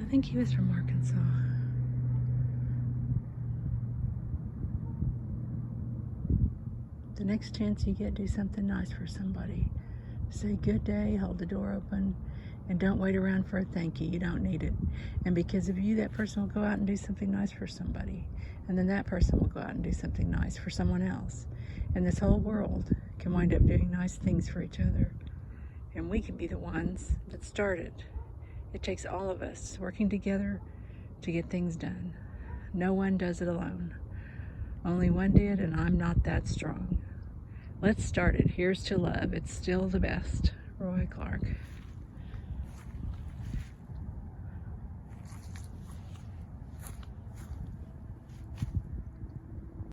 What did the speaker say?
I think he was from Arkansas. The next chance you get, do something nice for somebody. Say good day, hold the door open, and don't wait around for a thank you. You don't need it. And because of you, that person will go out and do something nice for somebody. And then that person will go out and do something nice for someone else. And this whole world can wind up doing nice things for each other. And we can be the ones that start it. It takes all of us working together to get things done. No one does it alone. Only one did, and I'm not that strong. Let's start it. Here's to love. It's still the best. Roy Clark.